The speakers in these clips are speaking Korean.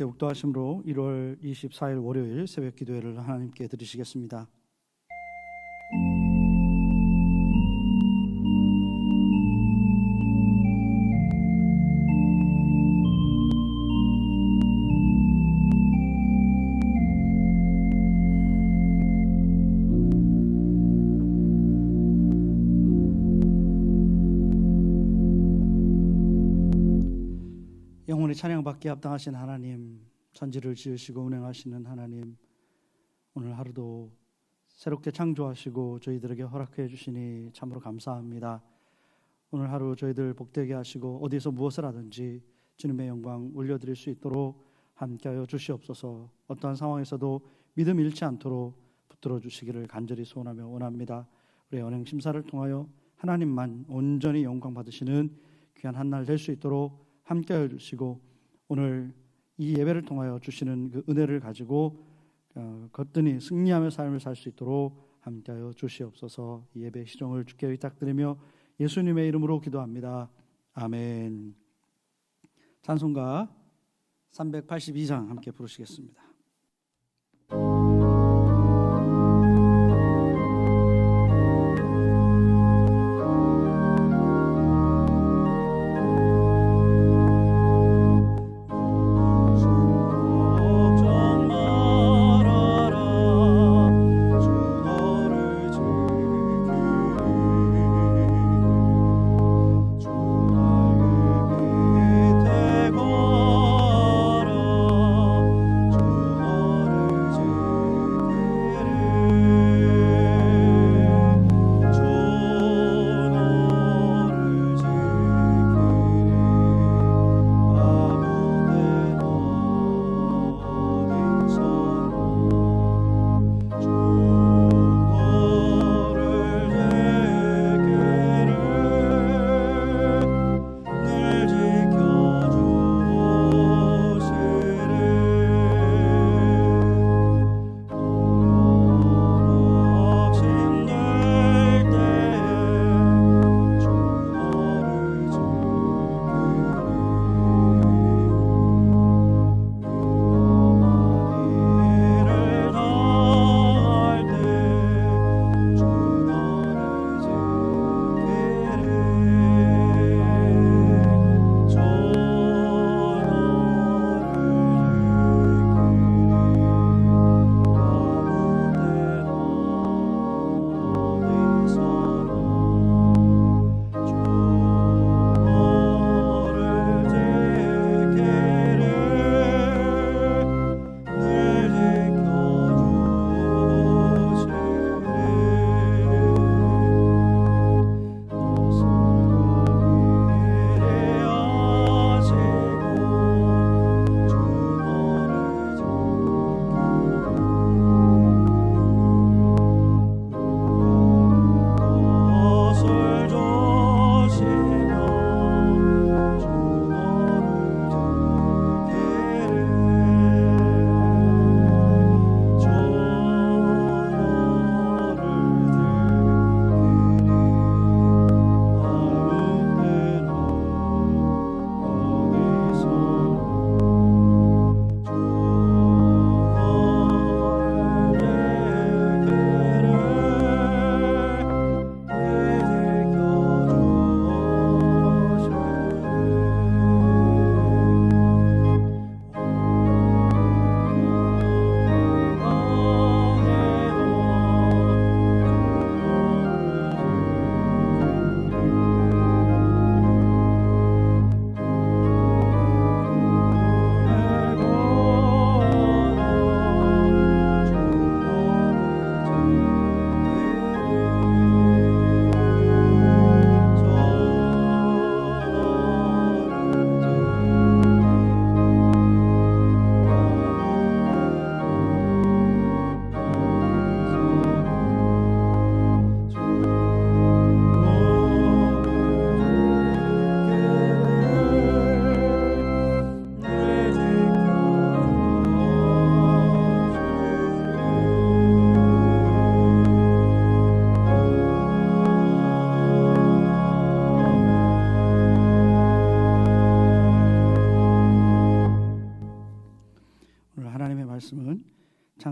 함께 묵도하심으로 1월 24일 월요일 새벽 기도회를 하나님께 드리시겠습니다. 영원히 찬양받기에 합당하신 하나님, 천지를 지으시고 운행하시는 하나님, 오늘 하루도 새롭게 창조하시고 저희들에게 허락해 주시니 참으로 감사합니다. 오늘 하루 저희들 복되게 하시고 어디서 무엇을 하든지 주님의 영광 올려드릴 수 있도록 함께하여 주시옵소서. 어떠한 상황에서도 믿음 잃지 않도록 붙들어 주시기를 간절히 소원하며 원합니다. 우리의 언행 심사를 통하여 하나님만 온전히 영광 받으시는 귀한 한 날 될 수 있도록 함께하여 주시고, 오늘 이 예배를 통하여 주시는 그 은혜를 가지고 거뜬히 승리하며 삶을 살 수 있도록 함께하여 주시옵소서. 이 예배 시종을 주께 의탁드리며 예수님의 이름으로 기도합니다. 아멘. 찬송가 382장 함께 부르시겠습니다. 주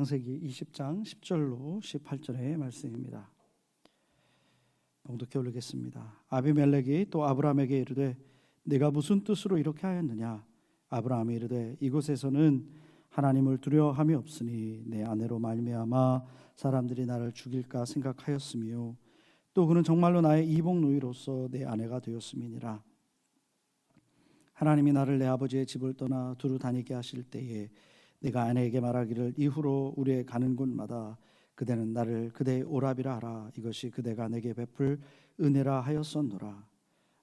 창세기 20장 10절로 18절의 말씀입니다. 봉독해 올리겠습니다. 아비멜렉이 또 아브라함에게 이르되 네가 무슨 뜻으로 이렇게 하였느냐? 아브라함이 이르되 이곳에서는 하나님을 두려워함이 없으니 내 아내로 말미암아 사람들이 나를 죽일까 생각하였으며 또 그는 정말로 나의 이복 누이로서 내 아내가 되었음이니라. 하나님이 나를 내 아버지의 집을 떠나 두루 다니게 하실 때에 내가 아내에게 말하기를 이후로 우리의 가는 곳마다 그대는 나를 그대의 오라비라 하라. 이것이 그대가 내게 베풀 은혜라 하였었노라.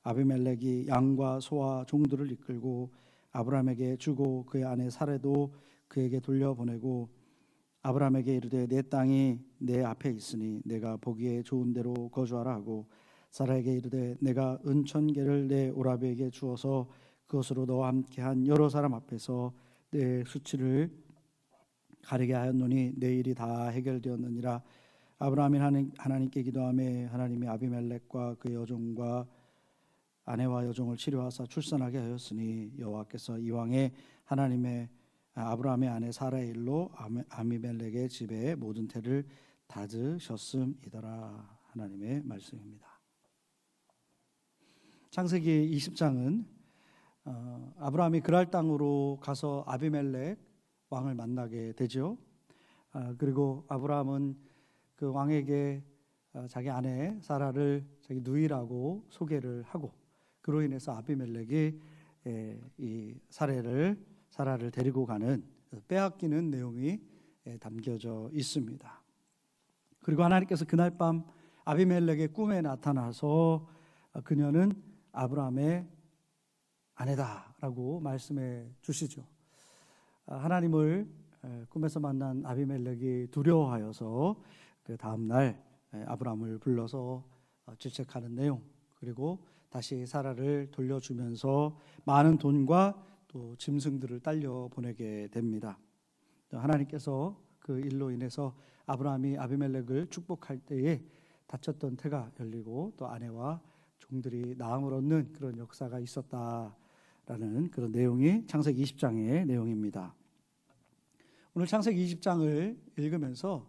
아비멜렉이 양과 소와 종들을 이끌고 아브라함에게 주고 그의 아내 사레도 그에게 돌려보내고 아브라함에게 이르되 내 땅이 내 앞에 있으니 내가 보기에 좋은 대로 거주하라 하고 사라에게 이르되 내가 은천계를 내 오라비에게 주어서 그것으로 너와 함께한 여러 사람 앞에서 내 수치를 가리게 하였노니 내 일이 다 해결되었느니라. 아브라함이 하나님께 기도하매 하나님이 아비멜렉과 그의 여종과 아내와 여종을 치료하사 출산하게 하였으니 여호와께서 이왕에 하나님의 아브라함의 아내 사라의 일로 아비멜렉의 집에 모든 태를 닫으셨음이더라. 하나님의 말씀입니다. 창세기 20장은 아브라함이 그랄 땅으로 가서 아비멜렉 왕을 만나게 되죠. 그리고 아브라함은 그 왕에게 자기 아내 사라를 자기 누이라고 소개를 하고 그로 인해서 아비멜렉이 이 사라를 데리고 가는 빼앗기는 내용이 담겨져 있습니다. 그리고 하나님께서 그날 밤 아비멜렉의 꿈에 나타나서 그녀는 아브라함의 아내다라고 말씀해 주시죠. 하나님을 꿈에서 만난 아비멜렉이 두려워하여서 그 다음날 아브라함을 불러서 질책하는 내용, 그리고 다시 사라를 돌려주면서 많은 돈과 또 짐승들을 딸려 보내게 됩니다. 하나님께서 그 일로 인해서 아브라함이 아비멜렉을 축복할 때에 닫혔던 태가 열리고 또 아내와 종들이 나음을 얻는 그런 역사가 있었다라는 그런 내용이 창세기 20장의 내용입니다. 오늘 창세기 20장을 읽으면서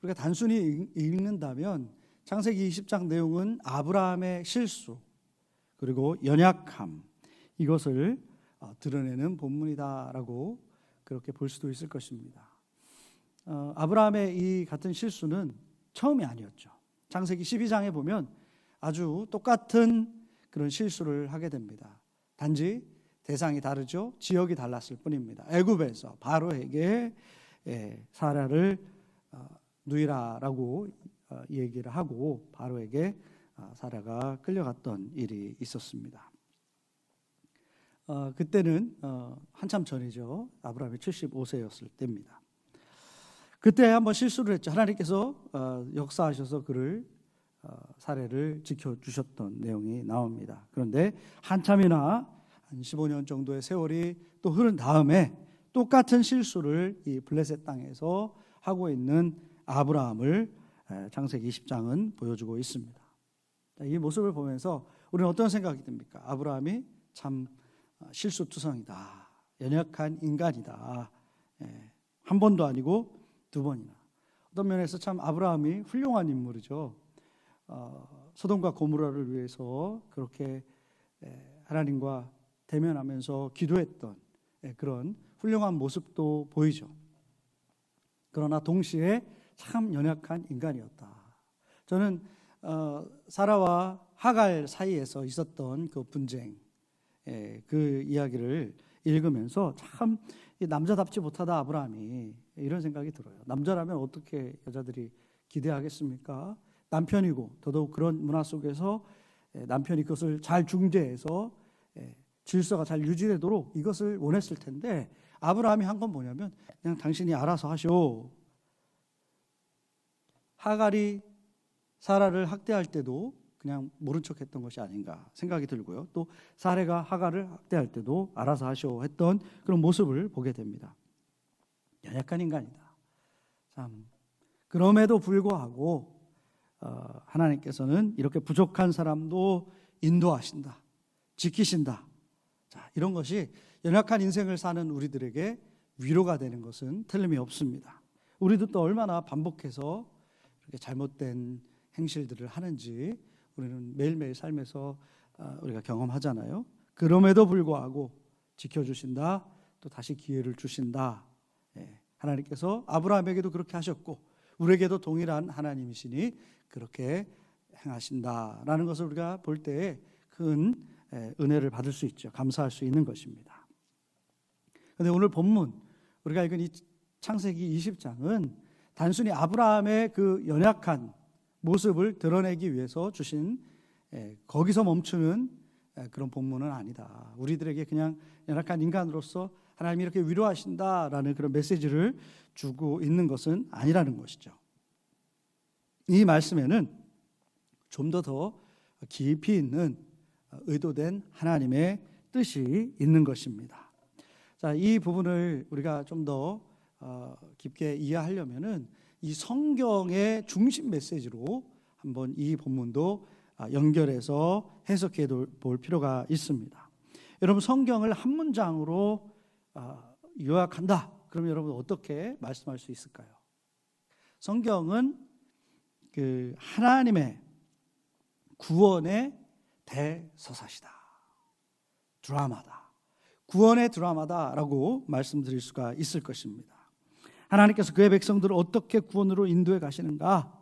우리가 단순히 읽는다면 창세기 20장 내용은 아브라함의 실수 그리고 연약함, 이것을 드러내는 본문이다라고 그렇게 볼 수도 있을 것입니다. 아브라함의 이 같은 실수는 처음이 아니었죠. 창세기 12장에 보면 아주 똑같은 그런 실수를 하게 됩니다. 단지 대상이 다르죠. 지역이 달랐을 뿐입니다. 애굽에서 바로에게 사라를 누이라라고 얘기를 하고 바로에게 사라가 끌려갔던 일이 있었습니다. 그때는 한참 전이죠. 아브라함이 75세였을 때입니다. 그때 한번 실수를 했죠. 하나님께서 역사하셔서 그를 사례를 지켜주셨던 내용이 나옵니다. 그런데 한참이나 한 15년 정도의 세월이 또 흐른 다음에 똑같은 실수를 이 블레셋 땅에서 하고 있는 아브라함을 창세기 20장은 보여주고 있습니다. 이 모습을 보면서 우리는 어떤 생각이 듭니까? 아브라함이 참 실수투성이다, 연약한 인간이다. 한 번도 아니고 두 번이나. 어떤 면에서 참 아브라함이 훌륭한 인물이죠. 소돔과 고모라를 위해서 그렇게 하나님과 대면하면서 기도했던 그런 훌륭한 모습도 보이죠. 그러나 동시에 참 연약한 인간이었다. 저는 사라와 하갈 사이에서 있었던 그 분쟁, 그 이야기를 읽으면서 참 남자답지 못하다 아브라함이, 이런 생각이 들어요. 남자라면 어떻게 여자들이 기대하겠습니까? 남편이고 더더욱 그런 문화 속에서 남편이 그것을 잘 중재해서 질서가 잘 유지되도록 이것을 원했을 텐데 아브라함이 한 건 뭐냐면 그냥 당신이 알아서 하쇼. 하갈이 사라를 학대할 때도 그냥 모른 척했던 것이 아닌가 생각이 들고요. 또 사레가 하갈을 학대할 때도 알아서 하쇼 했던 그런 모습을 보게 됩니다. 연약한 인간이다. 참 그럼에도 불구하고 하나님께서는 이렇게 부족한 사람도 인도하신다, 지키신다. 자, 이런 것이 연약한 인생을 사는 우리들에게 위로가 되는 것은 틀림이 없습니다. 우리도 또 얼마나 반복해서 이렇게 잘못된 행실들을 하는지 우리는 매일매일 삶에서 우리가 경험하잖아요. 그럼에도 불구하고 지켜주신다, 또 다시 기회를 주신다. 하나님께서 아브라함에게도 그렇게 하셨고 우리에게도 동일한 하나님이시니 그렇게 행하신다라는 것을 우리가 볼 때에 큰 은혜를 받을 수 있죠. 감사할 수 있는 것입니다. 그런데 오늘 본문 우리가 읽은 이 창세기 20장은 단순히 아브라함의 그 연약한 모습을 드러내기 위해서 주신 거기서 멈추는 그런 본문은 아니다. 우리들에게 그냥 연약한 인간으로서 하나님이 이렇게 위로하신다라는 그런 메시지를 주고 있는 것은 아니라는 것이죠. 이 말씀에는 좀 더 깊이 있는 의도된 하나님의 뜻이 있는 것입니다. 자, 이 부분을 우리가 좀 더 깊게 이해하려면은 이 성경의 중심 메시지로 한번 이 본문도 연결해서 해석해 볼 필요가 있습니다. 여러분, 성경을 한 문장으로 요약한다. 그럼 여러분 어떻게 말씀할 수 있을까요? 성경은 그 하나님의 구원의 대서사시다. 드라마다. 구원의 드라마다라고 말씀드릴 수가 있을 것입니다. 하나님께서 그의 백성들을 어떻게 구원으로 인도해 가시는가?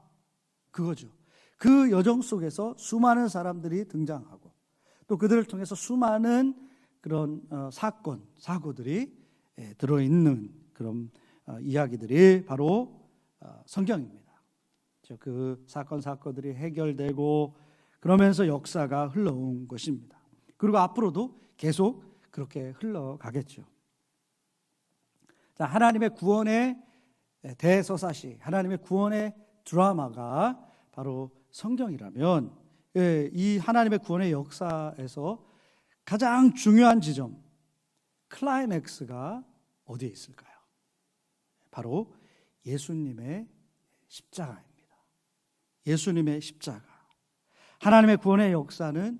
그거죠. 그 여정 속에서 수많은 사람들이 등장하고 또 그들을 통해서 수많은 그런 사건, 사고들이 들어있는 그런 이야기들이 바로 성경입니다. 그 사건, 사고들이 해결되고 그러면서 역사가 흘러온 것입니다. 그리고 앞으로도 계속 그렇게 흘러가겠죠. 자, 하나님의 구원의 대서사시, 하나님의 구원의 드라마가 바로 성경이라면 이 하나님의 구원의 역사에서 가장 중요한 지점, 클라이맥스가 어디에 있을까요? 바로 예수님의 십자가입니다. 예수님의 십자가. 하나님의 구원의 역사는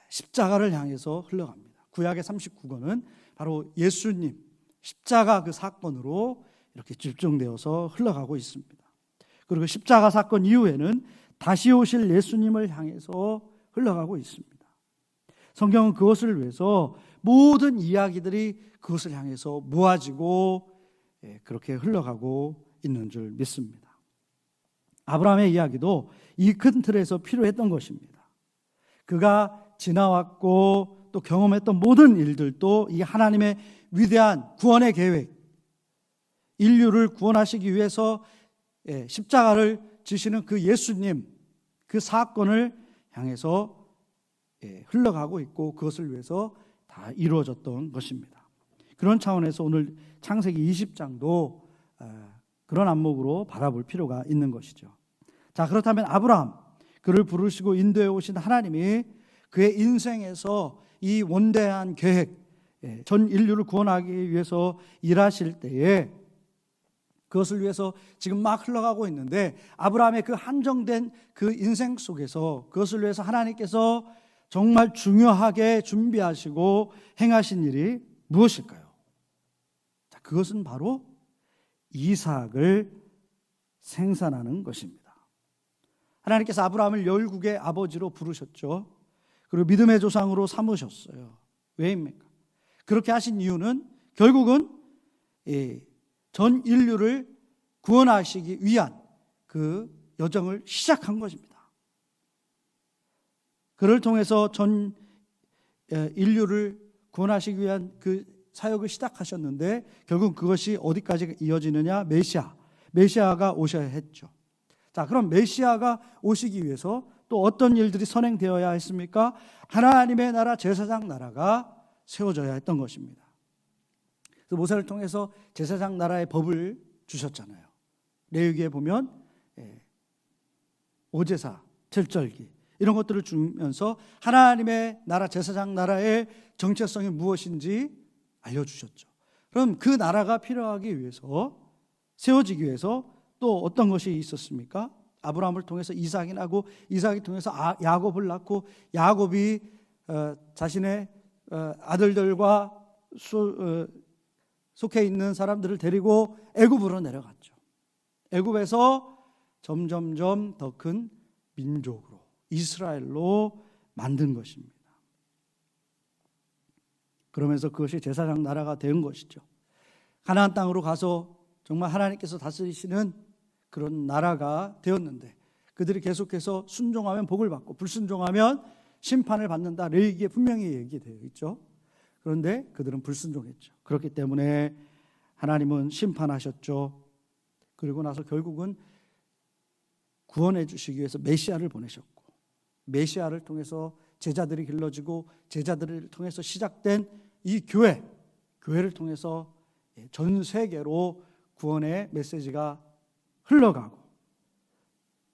십자가를 향해서 흘러갑니다. 구약의 39권은 바로 예수님 십자가 그 사건으로 이렇게 집중되어서 흘러가고 있습니다. 그리고 십자가 사건 이후에는 다시 오실 예수님을 향해서 흘러가고 있습니다. 성경은 그것을 위해서 모든 이야기들이 그것을 향해서 모아지고 그렇게 흘러가고 있는 줄 믿습니다. 아브라함의 이야기도 이 큰 틀에서 필요했던 것입니다. 그가 지나왔고 또 경험했던 모든 일들도 이 하나님의 위대한 구원의 계획, 인류를 구원하시기 위해서 십자가를 지시는 그 예수님, 그 사건을 향해서 흘러가고 있고 그것을 위해서 다 이루어졌던 것입니다. 그런 차원에서 오늘 창세기 20장도 그런 안목으로 바라볼 필요가 있는 것이죠. 자, 그렇다면 아브라함, 그를 부르시고 인도해 오신 하나님이 그의 인생에서 이 원대한 계획, 전 인류를 구원하기 위해서 일하실 때에 그것을 위해서 지금 막 흘러가고 있는데 아브라함의 그 한정된 그 인생 속에서 그것을 위해서 하나님께서 정말 중요하게 준비하시고 행하신 일이 무엇일까요? 자, 그것은 바로 이삭을 생산하는 것입니다. 하나님께서 아브라함을 열국의 아버지로 부르셨죠. 그리고 믿음의 조상으로 삼으셨어요. 왜입니까? 그렇게 하신 이유는 결국은 전 인류를 구원하시기 위한 그 여정을 시작한 것입니다. 그를 통해서 전 인류를 구원하시기 위한 그 사역을 시작하셨는데 결국 그것이 어디까지 이어지느냐? 메시아가 오셔야 했죠. 자, 그럼 메시아가 오시기 위해서 또 어떤 일들이 선행되어야 했습니까? 하나님의 나라, 제사장 나라가 세워져야 했던 것입니다. 그래서 모세를 통해서 제사장 나라의 법을 주셨잖아요. 레위기에 보면 오제사, 칠절기 이런 것들을 주면서 하나님의 나라, 제사장 나라의 정체성이 무엇인지 알려주셨죠. 그럼 그 나라가 필요하기 위해서, 세워지기 위해서 또 어떤 것이 있었습니까? 아브라함을 통해서 이삭이 나고 이삭이 통해서 야곱을 낳고 야곱이 자신의 아들들과 속해 있는 사람들을 데리고 애굽으로 내려갔죠. 애굽에서 점점점 더 큰 민족으로, 이스라엘로 만든 것입니다. 그러면서 그것이 제사장 나라가 된 것이죠. 가나안 땅으로 가서 정말 하나님께서 다스리시는 그런 나라가 되었는데, 그들이 계속해서 순종하면 복을 받고 불순종하면 심판을 받는다. 레위기에 분명히 얘기되어 있죠. 그런데 그들은 불순종했죠. 그렇기 때문에 하나님은 심판하셨죠. 그리고 나서 결국은 구원해 주시기 위해서 메시아를 보내셨고, 메시아를 통해서 제자들이 길러지고, 제자들을 통해서 시작된 이 교회를 통해서 전 세계로 구원의 메시지가 흘러가고,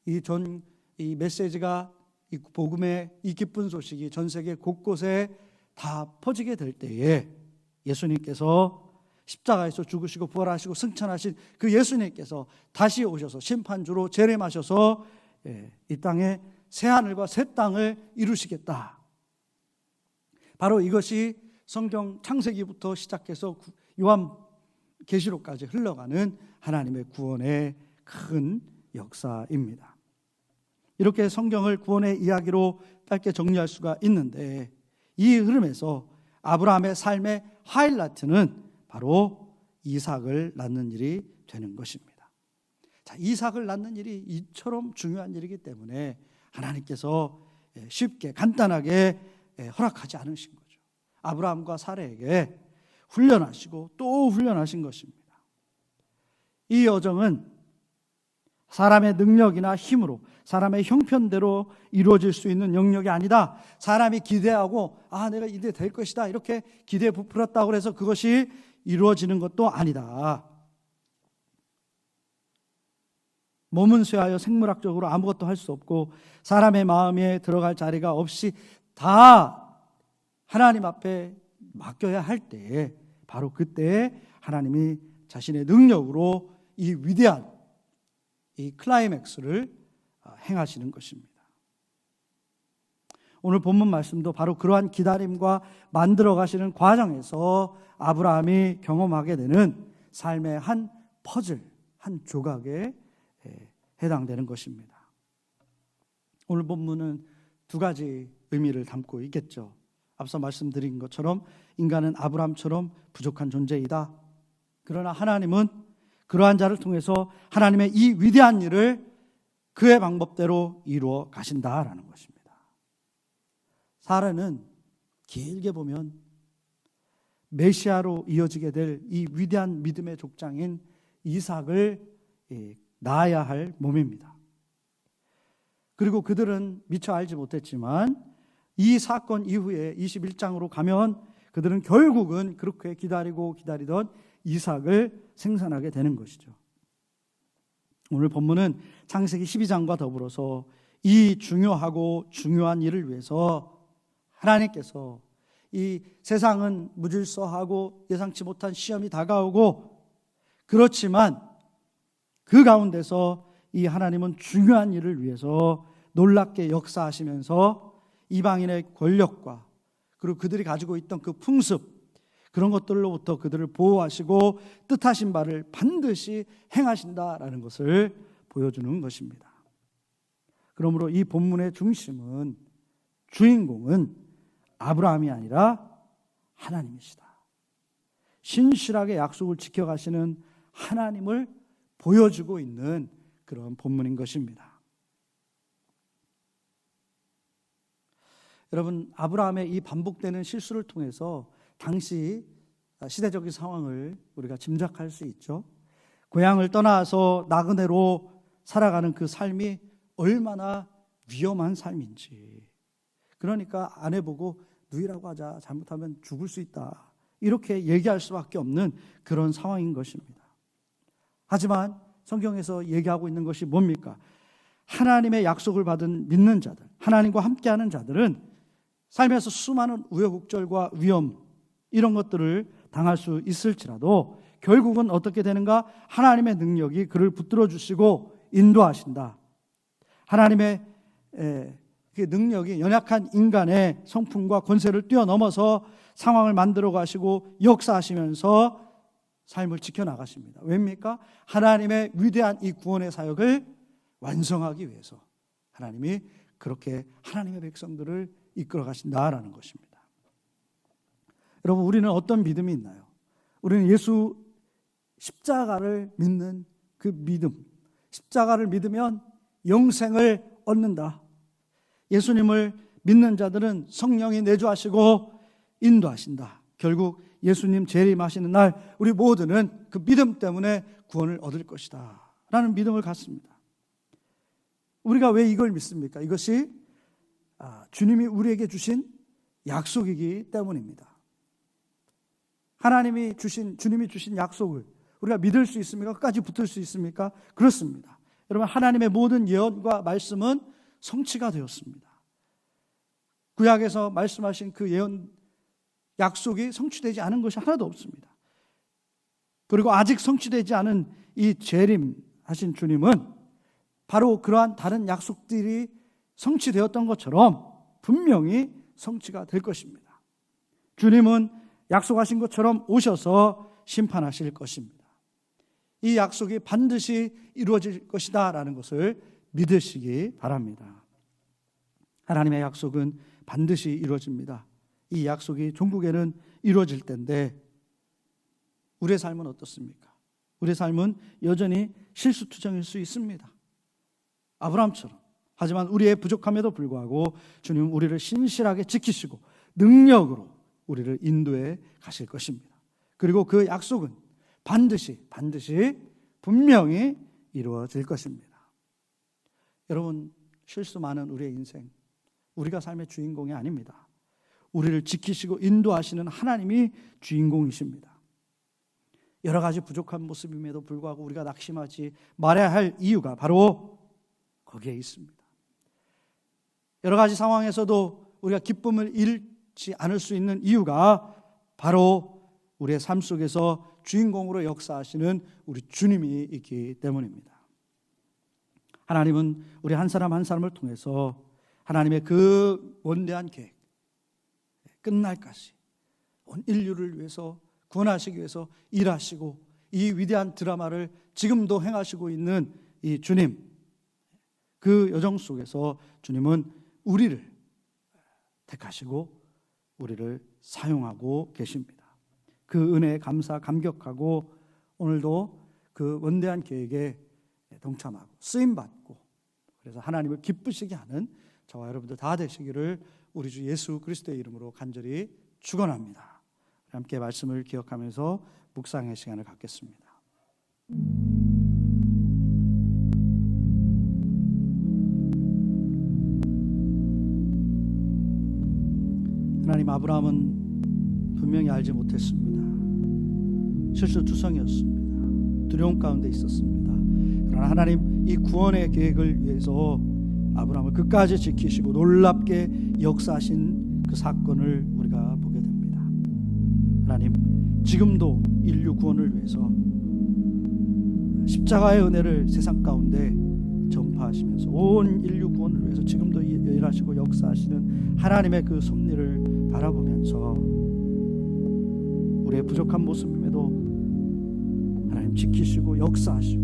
이 메시지가, 이 복음의 이 기쁜 소식이 전 세계 곳곳에 다 퍼지게 될 때에 예수님께서 십자가에서 죽으시고 부활하시고 승천하신 그 예수님께서 다시 오셔서 심판주로 재림하셔서 이 땅에 새 하늘과 새 땅을 이루시겠다. 바로 이것이 성경 창세기부터 시작해서 요한계시록까지 흘러가는 하나님의 구원의 큰 역사입니다. 이렇게 성경을 구원의 이야기로 짧게 정리할 수가 있는데, 이 흐름에서 아브라함의 삶의 하이라이트는 바로 이삭을 낳는 일이 되는 것입니다. 자, 이삭을 낳는 일이 이처럼 중요한 일이기 때문에 하나님께서 쉽게 간단하게 허락하지 않으신 거죠. 아브라함과 사라에게 훈련하시고 또 훈련하신 것입니다. 이 여정은 사람의 능력이나 힘으로, 사람의 형편대로 이루어질 수 있는 영역이 아니다. 사람이 기대하고 내가 이래 될 것이다 이렇게 기대에 부풀었다고 해서 그것이 이루어지는 것도 아니다. 몸은 쇠하여 생물학적으로 아무것도 할 수 없고 사람의 마음에 들어갈 자리가 없이 다 하나님 앞에 맡겨야 할 때에, 바로 그때에 하나님이 자신의 능력으로 이 위대한 이 클라이맥스를 행하시는 것입니다. 오늘 본문 말씀도 바로 그러한 기다림과 만들어 가시는 과정에서 아브라함이 경험하게 되는 삶의 한 퍼즐, 한 조각에 해당되는 것입니다. 오늘 본문은 두 가지 의미를 담고 있겠죠. 앞서 말씀드린 것처럼 인간은 아브라함처럼 부족한 존재이다. 그러나 하나님은 그러한 자를 통해서 하나님의 이 위대한 일을 그의 방법대로 이루어 가신다라는 것입니다. 사라는 길게 보면 메시아로 이어지게 될 이 위대한 믿음의 족장인 이삭을 낳아야 할 몸입니다. 그리고 그들은 미처 알지 못했지만 이 사건 이후에 21장으로 가면 그들은 결국은 그렇게 기다리던 이삭을 생산하게 되는 것이죠. 오늘 본문은 창세기 12장과 더불어서 이 중요하고 중요한 일을 위해서 하나님께서, 이 세상은 무질서하고 예상치 못한 시험이 다가오고, 그렇지만 그 가운데서 이 하나님은 중요한 일을 위해서 놀랍게 역사하시면서 이방인의 권력과 그리고 그들이 가지고 있던 그 풍습, 그런 것들로부터 그들을 보호하시고 뜻하신 바를 반드시 행하신다라는 것을 보여주는 것입니다. 그러므로 이 본문의 중심은, 주인공은 아브라함이 아니라 하나님이시다. 신실하게 약속을 지켜가시는 하나님을 보여주고 있는 그런 본문인 것입니다. 여러분, 아브라함의 이 반복되는 실수를 통해서 당시 시대적인 상황을 우리가 짐작할 수 있죠. 고향을 떠나서 나그네로 살아가는 그 삶이 얼마나 위험한 삶인지. 그러니까 아내 보고 누이라고 하자, 잘못하면 죽을 수 있다, 이렇게 얘기할 수밖에 없는 그런 상황인 것입니다. 하지만 성경에서 얘기하고 있는 것이 뭡니까? 하나님의 약속을 받은 믿는 자들, 하나님과 함께하는 자들은 삶에서 수많은 우여곡절과 위험, 이런 것들을 당할 수 있을지라도 결국은 어떻게 되는가? 하나님의 능력이 그를 붙들어 주시고 인도하신다. 하나님의 그 능력이 연약한 인간의 성품과 권세를 뛰어넘어서 상황을 만들어 가시고 역사하시면서 삶을 지켜나가십니다. 왜입니까? 하나님의 위대한 이 구원의 사역을 완성하기 위해서 하나님이 그렇게 하나님의 백성들을 이끌어 가신다라는 것입니다. 여러분, 우리는 어떤 믿음이 있나요? 우리는 예수 십자가를 믿는 그 믿음, 십자가를 믿으면 영생을 얻는다. 예수님을 믿는 자들은 성령이 내주하시고 인도하신다. 결국 예수님 재림하시는 날 우리 모두는 그 믿음 때문에 구원을 얻을 것이다 라는 믿음을 갖습니다. 우리가 왜 이걸 믿습니까? 이것이 주님이 우리에게 주신 약속이기 때문입니다. 주님이 주신 약속을 우리가 믿을 수 있습니까? 끝까지 붙을 수 있습니까? 그렇습니다. 여러분, 하나님의 모든 예언과 말씀은 성취가 되었습니다. 구약에서 말씀하신 그 예언 약속이 성취되지 않은 것이 하나도 없습니다. 그리고 아직 성취되지 않은 이 재림하신 주님은 바로 그러한 다른 약속들이 성취되었던 것처럼 분명히 성취가 될 것입니다. 주님은 약속하신 것처럼 오셔서 심판하실 것입니다. 이 약속이 반드시 이루어질 것이다 라는 것을 믿으시기 바랍니다. 하나님의 약속은 반드시 이루어집니다. 이 약속이 종국에는 이루어질 텐데 우리의 삶은 어떻습니까? 우리의 삶은 여전히 실수투성일 수 있습니다. 아브라함처럼. 하지만 우리의 부족함에도 불구하고 주님은 우리를 신실하게 지키시고 능력으로 우리를 인도해 가실 것입니다. 그리고 그 약속은 반드시 분명히 이루어질 것입니다. 여러분, 실수 많은 우리의 인생, 우리가 삶의 주인공이 아닙니다. 우리를 지키시고 인도하시는 하나님이 주인공이십니다. 여러 가지 부족한 모습임에도 불구하고 우리가 낙심하지 말아야 할 이유가 바로 거기에 있습니다. 여러 가지 상황에서도 우리가 기쁨을 잃지 않을 수 있는 이유가 바로 우리의 삶 속에서 주인공으로 역사하시는 우리 주님이 있기 때문입니다. 하나님은 우리 한 사람 한 사람을 통해서 하나님의 그 원대한 계획, 끝날까지 온 인류를 위해서 구원하시기 위해서 일하시고 이 위대한 드라마를 지금도 행하시고 있는 이 주님, 그 여정 속에서 주님은 우리를 택하시고 우리를 사용하고 계십니다. 그 은혜에 감격하고 오늘도 그 원대한 계획에 동참하고 쓰임받고 그래서 하나님을 기쁘시게 하는 저와 여러분들 다 되시기를 우리 주 예수 그리스도의 이름으로 간절히 축원합니다. 함께 말씀을 기억하면서 묵상의 시간을 갖겠습니다. 하나님, 아브라함은 분명히 알지 못했습니다. 실수투성이었습니다. 두려움 가운데 있었습니다. 그러나 하나님 이 구원의 계획을 위해서 아브라함을 끝까지 지키시고 놀랍게 역사하신 그 사건을 우리가 보게 됩니다. 하나님, 지금도 인류 구원을 위해서 십자가의 은혜를 세상 가운데 전파하시면서 온 인류 구원을 위해서 지금도 일하시고 역사하시는 하나님의 그 섭리를 바라보면서 우리의 부족한 모습임에도 하나님 지키시고 역사하시고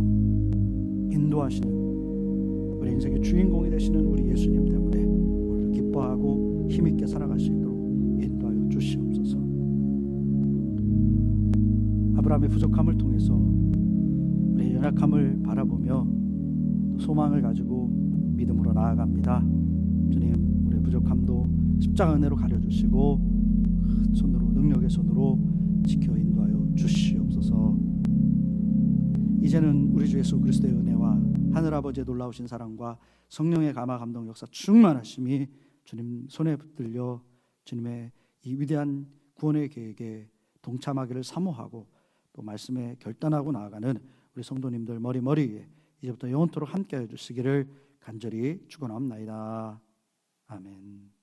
인도하시는 우리 인생의 주인공이 되시는 우리 예수님 때문에 오늘 기뻐하고 힘있게 살아갈 수 있도록 인도하여 주시옵소서. 아브라함의 부족함을 통해서 우리의 연약함을 바라보며 소망을 가지고 믿음으로 나아갑니다. 주님, 우리의 부족함도 십자가 은혜로 가려주시고 큰 손으로, 능력의 손으로 지켜 인도하여 주시옵소서. 이제는 우리 주 예수 그리스도의 은혜와 하늘아버지의 놀라우신 사랑과 성령의 감화 감동 역사 충만하심이 주님 손에 붙들려 주님의 이 위대한 구원의 계획에 동참하기를 사모하고 또 말씀에 결단하고 나아가는 우리 성도님들 머리에 이제부터 영원토록 함께해 주시기를 간절히 축원합니다. 아멘.